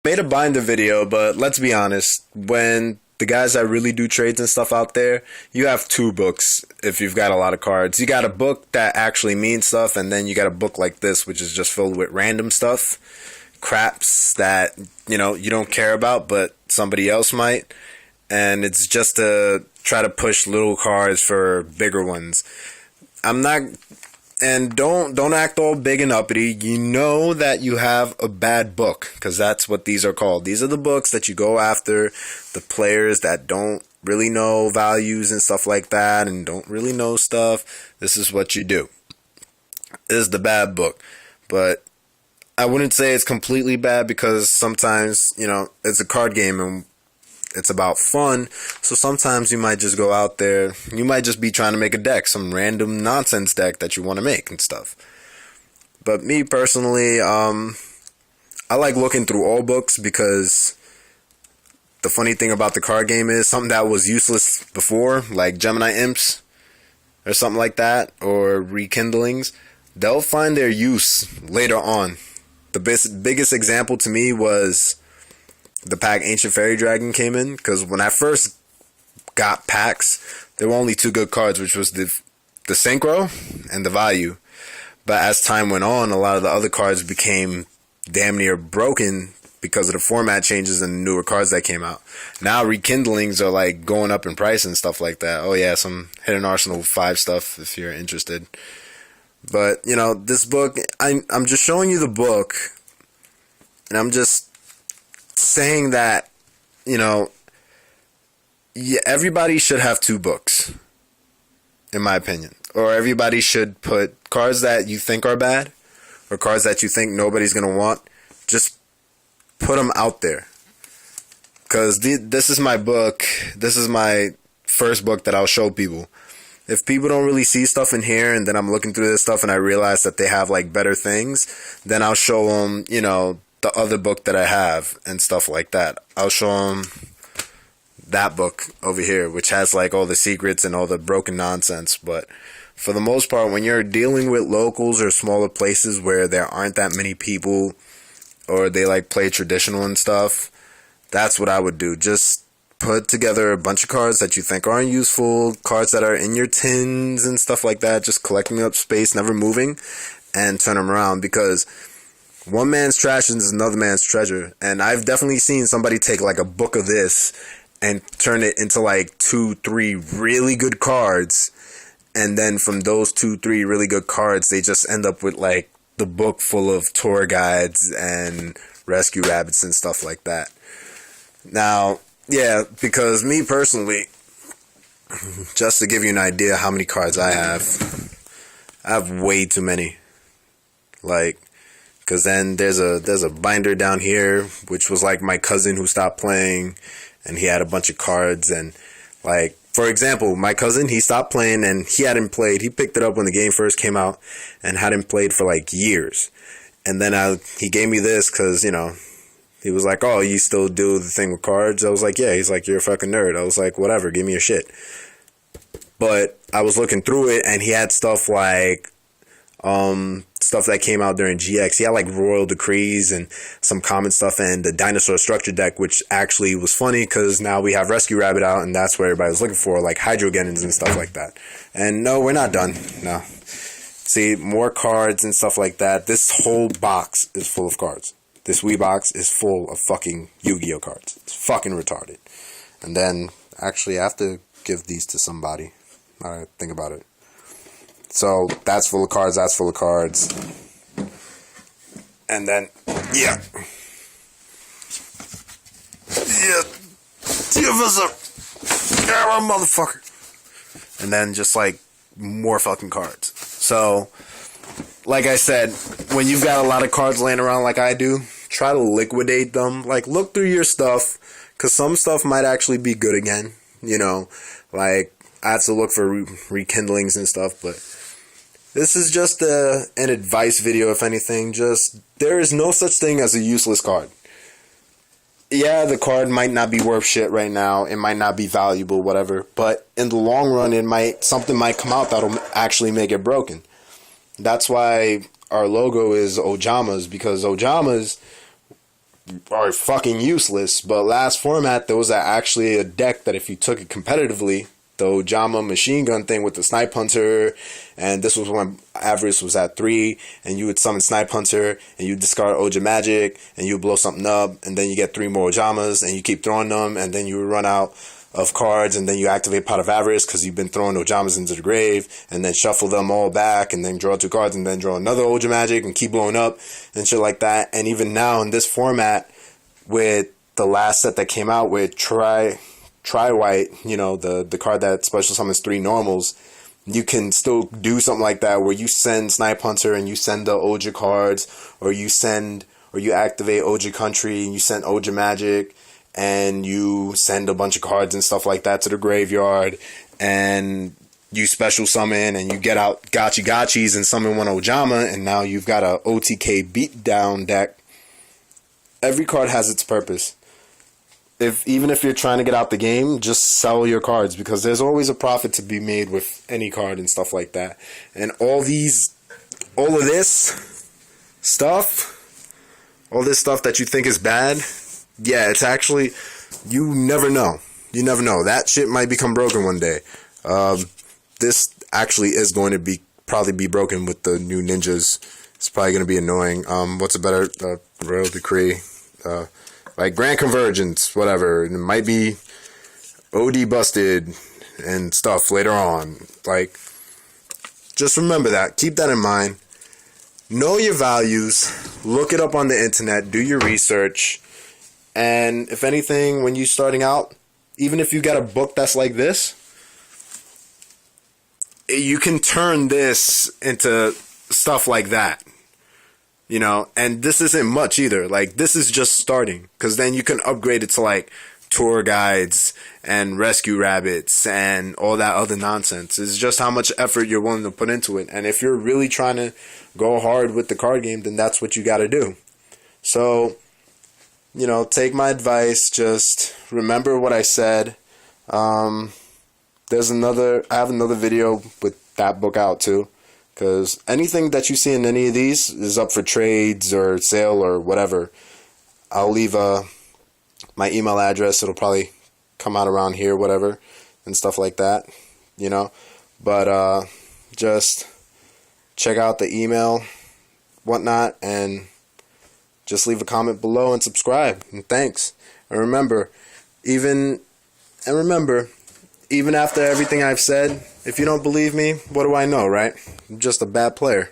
made a binder video, but let's be honest, when the guys that really do trades and stuff out there, you have two books if you've got a lot of cards. You got a book that actually means stuff, and then you got a book like this, which is just filled with random stuff, craps that, you know, you don't care about, but somebody else might. And it's just to try to push little cards for bigger ones. I'm not... And don't act all big and uppity. You know that you have a bad book, because that's what these are called. These are the books that you go after the players that don't really know values and stuff like that and don't really know stuff. This is what you do. This is the bad book. But I wouldn't say it's completely bad, because sometimes, you know, it's a card game and it's about fun. So sometimes you might just go out there, you might just be trying to make a deck, some random nonsense deck that you want to make and stuff. But me personally, I like looking through all books, because the funny thing about the card game is something that was useless before, like Gemini Imps or something like that, or Rekindlings, they'll find their use later on. The biggest example to me was the pack Ancient Fairy Dragon came in, because when I first got packs, there were only two good cards, which was the Synchro and the Value. But as time went on, a lot of the other cards became damn near broken because of the format changes and the newer cards that came out. Now Rekindlings are like going up in price and stuff like that. Oh yeah, some Hidden Arsenal 5 stuff if you're interested. But, you know, this book, I'm just showing you the book, and I'm just saying that, you know, yeah, everybody should have two books, in my opinion. Or everybody should put cards that you think are bad, or cards that you think nobody's going to want, just put them out there. Because this is my book. This is my first book that I'll show people. If people don't really see stuff in here, and then I'm looking through this stuff and I realize that they have like better things, then I'll show them, you know, the other book that I have and stuff like that. I'll show them that book over here, which has like all the secrets and all the broken nonsense. But for the most part, when you're dealing with locals or smaller places where there aren't that many people, or they like play traditional and stuff, that's what I would do. Just put together a bunch of cards that you think aren't useful, cards that are in your tins and stuff like that, just collecting up space, never moving, and turn them around, because one man's trash is another man's treasure. And I've definitely seen somebody take like a book of this and turn it into like 2-3 really good cards, and then from those 2-3 really good cards, they just end up with like the book full of tour guides and rescue rabbits and stuff like that. Now, yeah, because me personally, just to give you an idea how many cards I have way too many. Like, because then there's a binder down here, which was like my cousin who stopped playing, and he had a bunch of cards. And like, for example, my cousin, he stopped playing and he hadn't played. He picked it up when the game first came out and hadn't played for like years. And then he gave me this because, you know, he was like, oh, you still do the thing with cards? I was like, yeah. He's like, you're a fucking nerd. I was like, whatever, give me your shit. But I was looking through it, and he had stuff like stuff that came out during GX. He had like Royal Decrees and some common stuff, and the Dinosaur Structure deck, which actually was funny because now we have Rescue Rabbit out, and that's what everybody was looking for, like Hydrogennons and stuff like that. And no, we're not done. No. See, more cards and stuff like that. This whole box is full of cards. This Wii box is full of fucking Yu-Gi-Oh cards. It's fucking retarded. And then, actually, I have to give these to somebody. Alright, think about it. So, that's full of cards, that's full of cards. And then, yeah. Yeah. Give us a motherfucker. And then just like more fucking cards. So, like I said, when you've got a lot of cards laying around like I do, try to liquidate them. Like, look through your stuff, because some stuff might actually be good again. You know, like, I have to look for rekindlings and stuff, but this is just an advice video, if anything. Just, there is no such thing as a useless card. Yeah, the card might not be worth shit right now. It might not be valuable, whatever. But in the long run, something might come out that'll actually make it broken. That's why our logo is Ojamas, because Ojamas are fucking useless. But last format, there was actually a deck that if you took it competitively, the Ojama machine gun thing with the Snipe Hunter, and this was when average was at 3, and you would summon Snipe Hunter, and you discard Oja Magic, and you blow something up, and then you get 3 more Ojamas, and you keep throwing them, and then you would run out of cards, and then you activate Pot of Avarice because you've been throwing Ojamas into the grave, and then shuffle them all back, and then draw 2 cards, and then draw another Oja Magic, and keep blowing up, and shit like that. And even now in this format, with the last set that came out with Tri White, you know, the card that special summons 3 normals, you can still do something like that where you send Snipe Hunter and you send the Oja cards, or you activate Oja Country and you send Oja Magic, and you send a bunch of cards and stuff like that to the graveyard, and you special summon and you get out Gachis and summon 1 Ojama, and now you've got a OTK beatdown deck. Every card has its purpose. Even if you're trying to get out the game, just sell your cards, because there's always a profit to be made with any card and stuff like that. And all of this stuff that you think is bad, yeah, it's actually, you never know. You never know. That shit might become broken one day. This actually is going to probably be broken with the new ninjas. It's probably going to be annoying. What's a better Royal Decree? Like Grand Convergence, whatever. It might be OD busted and stuff later on. Like, just remember that. Keep that in mind. Know your values. Look it up on the internet. Do your research. And if anything, when you're starting out, even if you get a book that's like this, you can turn this into stuff like that. You know, and this isn't much either. Like, this is just starting, because then you can upgrade it to like tour guides and rescue rabbits and all that other nonsense. It's just how much effort you're willing to put into it. And if you're really trying to go hard with the card game, then that's what you got to do. So, you know, take my advice. Just remember what I said. I have another video with that book out too. Because anything that you see in any of these is up for trades or sale or whatever. I'll leave my email address. It'll probably come out around here, whatever, and stuff like that, you know. But just check out the email, whatnot, and just leave a comment below and subscribe. And thanks. And remember, even after everything I've said, if you don't believe me, what do I know, right? I'm just a bad player.